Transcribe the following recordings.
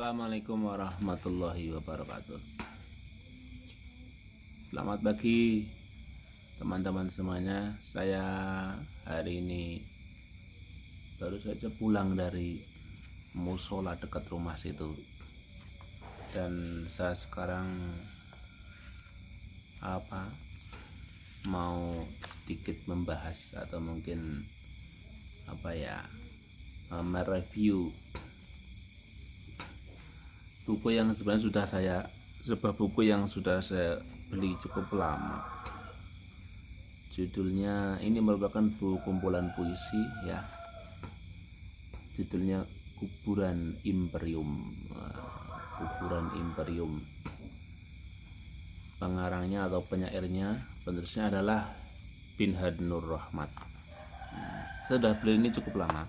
Assalamualaikum warahmatullahi wabarakatuh. Selamat pagi teman-teman semuanya. Saya hari ini baru saja pulang dari musola dekat rumah situ, dan saya sekarang mau sedikit membahas atau mungkin mereview buku yang sebenarnya sebuah buku yang sudah saya beli cukup lama. Judulnya ini merupakan buku kumpulan puisi ya. Judulnya Kuburan Imperium. Kuburan Imperium. Pengarangnya atau penyairnya, penulisnya adalah Pinhad Nur Rahmat. Saya sudah beli ini cukup lama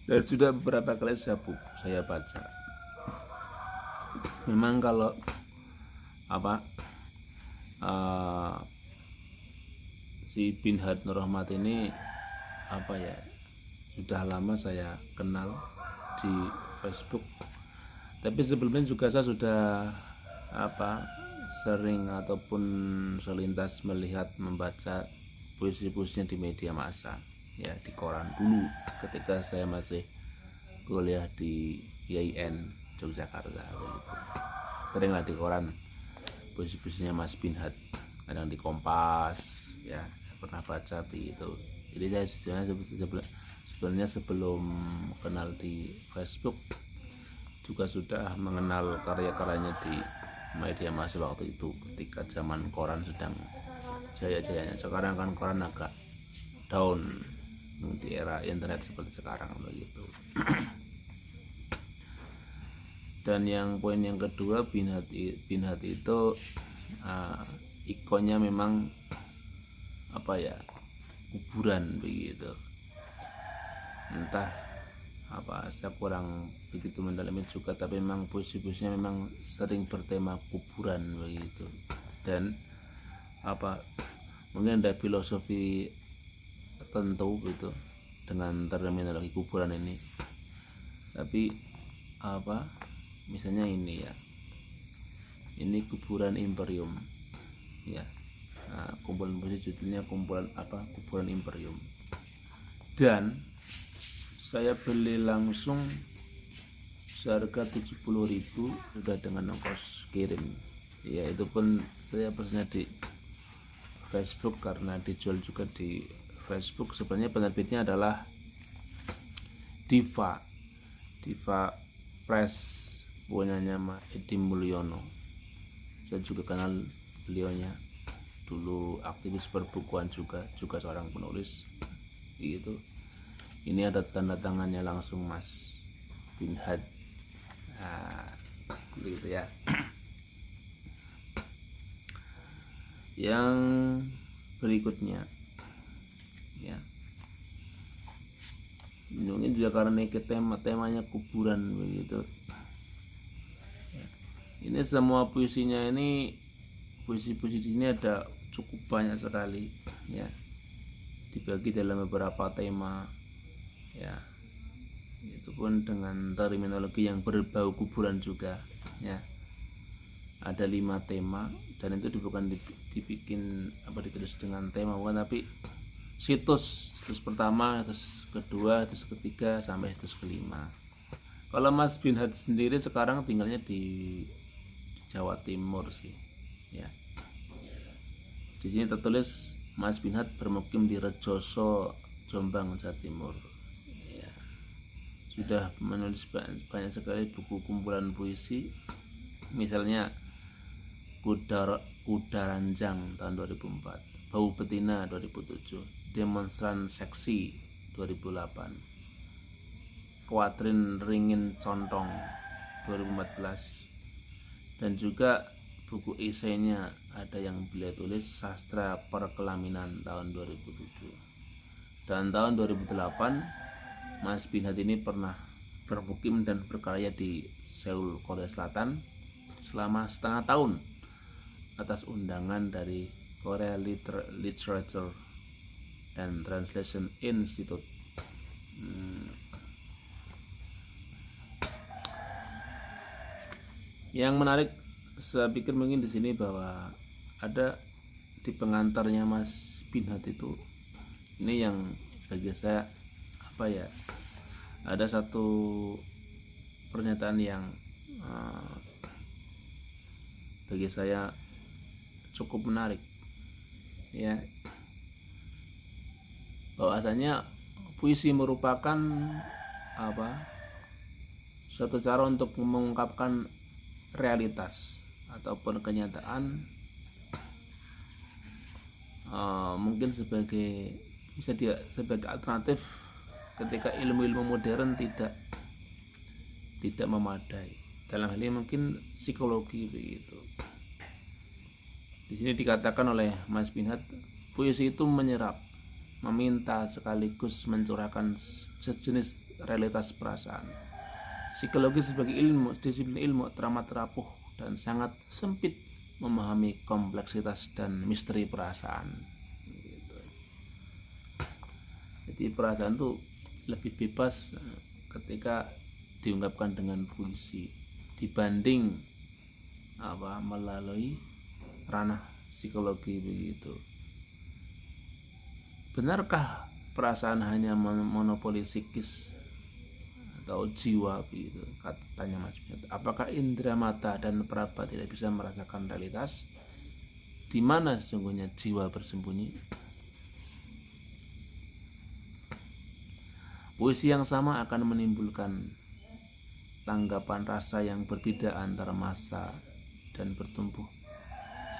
dan sudah beberapa kali saya baca. Memang kalau si Pinhad Nur Rahmat ini sudah lama saya kenal di Facebook, tapi sebelumnya juga saya sudah sering ataupun selintas membaca puisi-puisinya di media massa ya, di koran dulu ketika saya masih kuliah di IAIN Yogyakarta. Seringlah di koran puisi-puisinya Mas Pinhad, kadang di Kompas ya, pernah baca itu. Jadi saya sebenarnya sebelum kenal di Facebook juga sudah mengenal karya-karyanya di media massa waktu itu, ketika zaman koran sedang jaya-jayanya. Sekarang kan koran agak down di era internet seperti sekarang begitu. Dan poin yang kedua, Pinhad itu ikonnya memang kuburan begitu. Entah saya kurang begitu mendalami juga, tapi memang puisi-puisinya memang sering bertema kuburan begitu. Dan mungkin ada filosofi tertentu gitu dengan terminologi kuburan ini. Tapi misalnya ini ya, ini Kuburan Imperium ya. Kumpulan puisi judulnya Kuburan Imperium, dan saya beli langsung seharga 70.000 sudah dengan ongkos kirim ya. Itu pun saya pesannya di Facebook karena dijual juga di Facebook. Sebenarnya penerbitnya adalah Diva Press, punyanya Mas Edi Mulyono. Saya juga kenal beliaunya, dulu aktivis perbukuan juga seorang penulis gitu. Ini ada tanda tangannya langsung Mas Pinhad gitu ya. Yang berikutnya ya, mungkin juga karena temanya kuburan begitu. Ini semua puisinya ini, puisi-puisi di sini ada cukup banyak sekali ya, dibagi dalam beberapa tema ya. Itu pun dengan terminologi yang berbau kuburan juga ya. Ada 5 tema, dan itu bukan dibikin ditulis dengan tema bukan, tapi situs pertama, situs kedua, situs ketiga sampai situs kelima. Kalau Mas Pinhad sendiri sekarang tinggalnya di Jawa Timur sih ya. Di sini tertulis Mas Pinhad bermukim di Rejoso, Jombang, Jawa Timur ya. Sudah menulis banyak sekali buku kumpulan puisi, misalnya Kuda Ranjang tahun 2004, Bau Betina 2007, Demonstran Seksi 2008, Kuatrin Ringin Contong 2014, dan juga buku esainya ada yang beliau tulis Sastra Perkelaminan tahun 2007. Dan tahun 2008 Mas Pinhad ini pernah bermukim dan berkarya di Seoul, Korea Selatan selama setengah tahun atas undangan dari Korea Literature and Translation Institute. Yang menarik saya pikir mungkin di sini bahwa ada di pengantarnya Mas Pinhat itu, ini yang bagi saya ada satu pernyataan yang bagi saya cukup menarik, ya, bahwasanya puisi merupakan suatu cara untuk mengungkapkan realitas ataupun kenyataan, mungkin bisa sebagai alternatif ketika ilmu-ilmu modern tidak memadai. Dalam hal ini mungkin psikologi begitu. Di sini dikatakan oleh Mas Pinhat, puisi itu menyerap, meminta sekaligus mencurahkan sejenis realitas perasaan. Psikologi sebagai disiplin ilmu teramat rapuh dan sangat sempit memahami kompleksitas dan misteri perasaan. Jadi perasaan itu lebih bebas ketika diungkapkan dengan puisi dibanding melalui ranah psikologi begitu. Benarkah perasaan hanya monopoli psikis atau jiwa begitu, katanya Mas Pinhat? Apakah indera mata dan peraba tidak bisa merasakan realitas? Di mana sesungguhnya jiwa bersembunyi? Puisi yang sama akan menimbulkan tanggapan rasa yang berbeda antar masa dan bertumbuh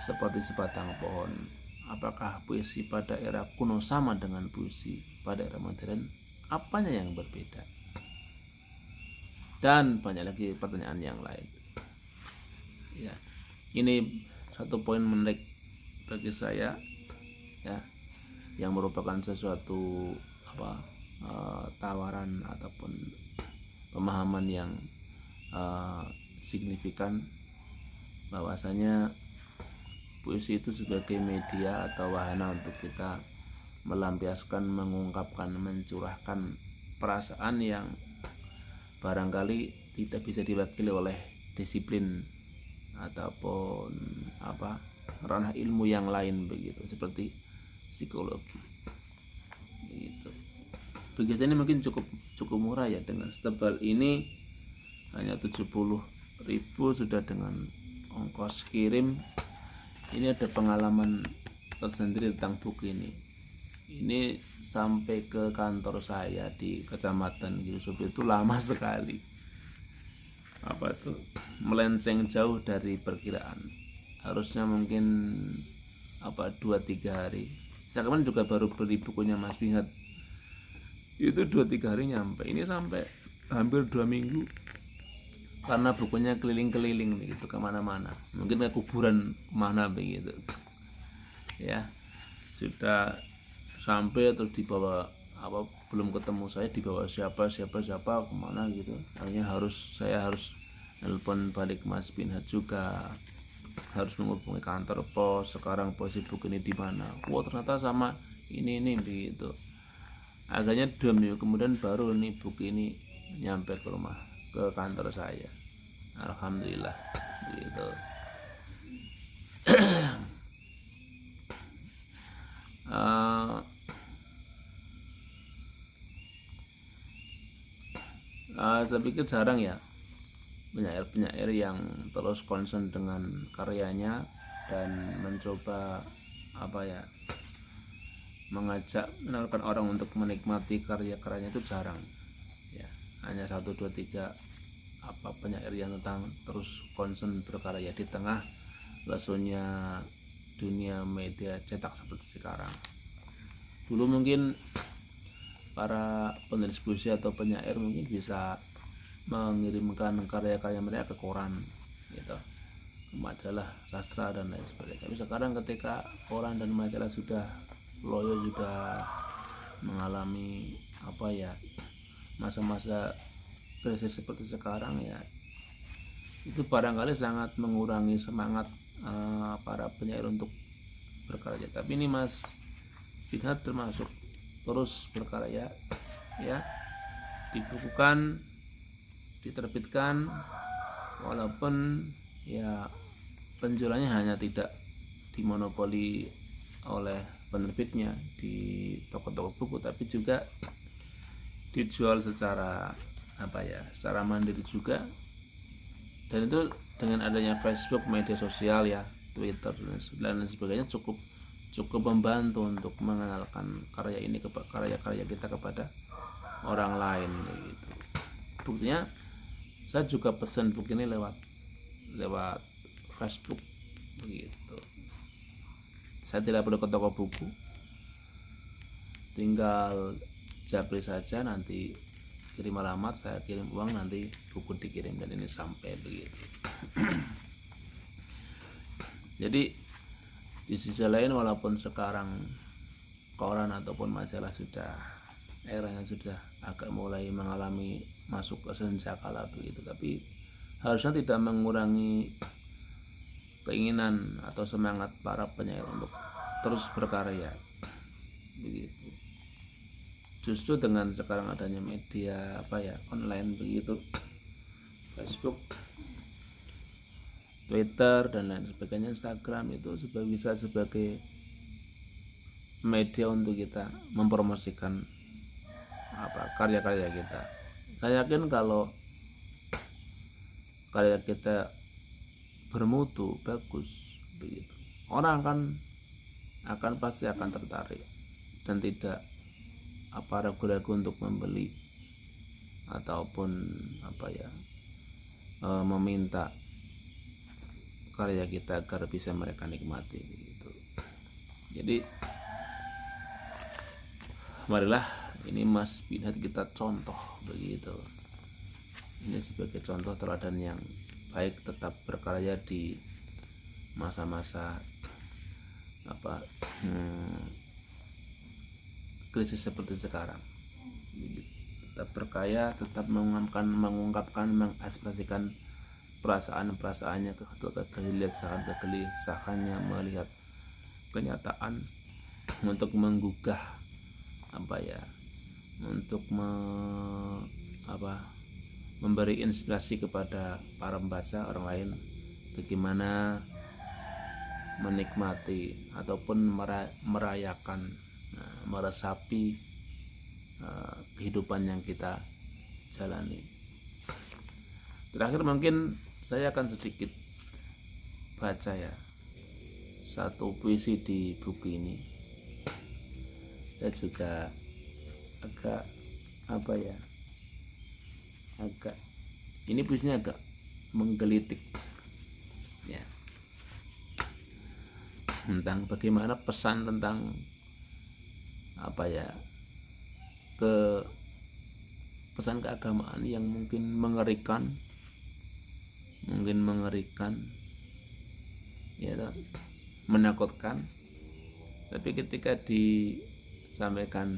seperti sebatang pohon. Apakah puisi pada era kuno sama dengan puisi pada era modern? Apanya yang berbeda? Dan banyak lagi pertanyaan yang lain. Ya, ini satu poin menarik bagi saya, ya, yang merupakan sesuatu tawaran ataupun pemahaman yang signifikan, bahwasanya puisi itu sebagai media atau wahana untuk kita melampiaskan, mengungkapkan, mencurahkan perasaan yang barangkali tidak bisa diwakili oleh disiplin ataupun ranah ilmu yang lain begitu, seperti psikologi begitu. Begitu ini mungkin cukup murah ya, dengan setebal ini hanya 70.000 sudah dengan ongkos kirim. Ini ada pengalaman tersendiri tentang buku ini. Ini sampai ke kantor saya di Kecamatan Girisobo itu lama sekali. Melenceng jauh dari perkiraan. Harusnya mungkin 2-3 hari. Saya kemarin juga baru beli bukunya Mas Pinhat. Itu 2-3 hari nyampe. Ini sampai hampir 2 minggu. Karena bukunya keliling-keliling begitu kemana-mana, mungkin ke kuburan mana begitu, ya, sudah sampai atau dibawa belum ketemu saya, dibawa siapa kemana gitu. Akhirnya saya harus nelpon balik Mas Pinhat juga, harus menghubungi kantor pos, sekarang posisi buku ini di mana. Ternyata sama ini begitu. Akhirnya 2 minggu kemudian baru nih buku ini nyampe ke rumah, ke kantor saya. Alhamdulillah gitu. Saya pikir jarang ya penyair-penyair yang terus concern dengan karyanya dan mencoba menawarkan orang untuk menikmati karya-karyanya, itu jarang ya. Hanya 1, 2, 3 penyair yang terus concern berkarya di tengah lesunya dunia media cetak seperti sekarang. Dulu mungkin para penulis puisi atau penyair mungkin bisa mengirimkan karya-karya mereka ke koran gitu, majalah sastra dan lain sebagainya. Tapi sekarang ketika koran dan majalah sudah loyo, sudah mengalami masa-masa krisis seperti sekarang, ya, itu barangkali sangat mengurangi semangat para penyair untuk berkarya. Tapi ini Mas Pinhat termasuk terus berkarya, ya, dibukukan, diterbitkan, walaupun ya penjualannya hanya tidak dimonopoli oleh penerbitnya di toko-toko buku, tapi juga dijual secara secara mandiri juga. Dan itu dengan adanya Facebook, media sosial ya, Twitter dan sebagainya cukup membantu untuk mengenalkan karya-karya kita kepada orang lain begitu. Buktinya saya juga pesan buku ini lewat Facebook begitu. Saya tidak perlu ke toko buku, tinggal japri saja, nanti kirim alamat, saya kirim uang, nanti buku dikirim dan ini sampai begitu. Jadi di sisi lain, walaupun sekarang koran ataupun majalah eranya sudah agak mulai mengalami masuk ke senjakala begitu, tapi harusnya tidak mengurangi keinginan atau semangat para penyair untuk terus berkarya begitu. Justru dengan sekarang adanya media online begitu, Facebook, Twitter dan lain sebagainya, Instagram, itu bisa sebagai media untuk kita mempromosikan karya-karya kita. Saya yakin kalau karya kita bermutu, bagus begitu, orang pasti akan tertarik dan tidak ragu-ragu untuk membeli ataupun meminta karya kita agar bisa mereka nikmati begitu. Jadi marilah ini Mas Pinhat kita contoh begitu. Ini sebagai contoh teladan yang baik, tetap berkarya di masa-masa krisis seperti sekarang. Tetap berkarya, tetap mengungkapkan, mengekspresikan perasaan-perasaannya, kegelisahannya melihat kenyataan, untuk menggugah untuk memberi inspirasi kepada para pembaca orang lain bagaimana menikmati ataupun merayakan, meresapi kehidupan yang kita jalani. Terakhir mungkin saya akan sedikit baca ya satu puisi di buku ini. Saya juga ini puisinya agak menggelitik ya, tentang bagaimana pesan tentang pesan keagamaan yang mungkin mengerikan ya, menakutkan, tapi ketika disampaikan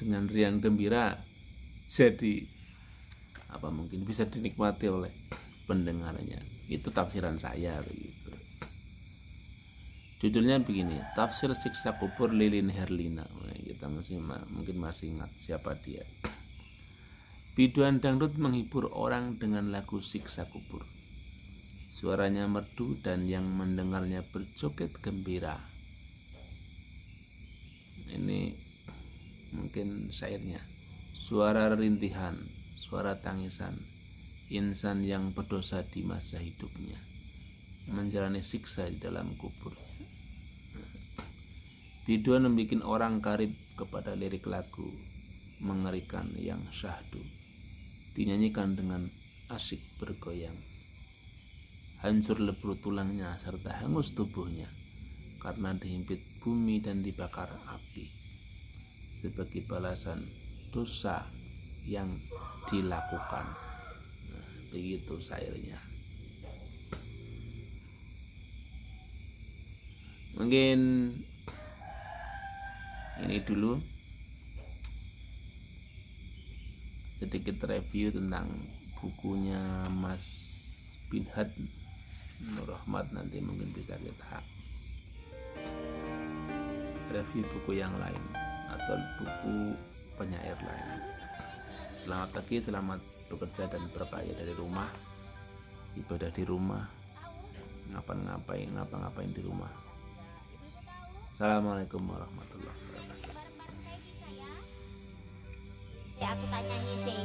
dengan riang gembira jadi mungkin bisa dinikmati oleh pendengarnya. Itu tafsiran saya begitu. Judulnya begini, Tafsir Siksa Kubur Lilin Herlina. Kita mungkin masih ingat siapa dia. Biduan dangdut menghibur orang dengan lagu siksa kubur. Suaranya merdu dan yang mendengarnya berjoget gembira. Ini mungkin syairnya. Suara rintihan, suara tangisan insan yang berdosa di masa hidupnya, menjalani siksa di dalam kuburnya. Biduan membuat orang karib kepada lirik lagu mengerikan yang syahdu, dinyanyikan dengan asyik bergoyang. Hancur lebur tulangnya serta hangus tubuhnya karena dihimpit bumi dan dibakar api sebagai balasan dosa yang dilakukan. Begitu syairnya. Mungkin ini dulu sedikit review tentang bukunya Mas Pinhat Nur Rahmat. Nanti mungkin bisa kita review buku yang lain atau buku penyair lain. Selamat pagi, selamat bekerja dan berkarya dari rumah. ibadah di rumah, ngapa-ngapain di rumah. Assalamualaikum warahmatullahi wabarakatuh. Aku tanya sih.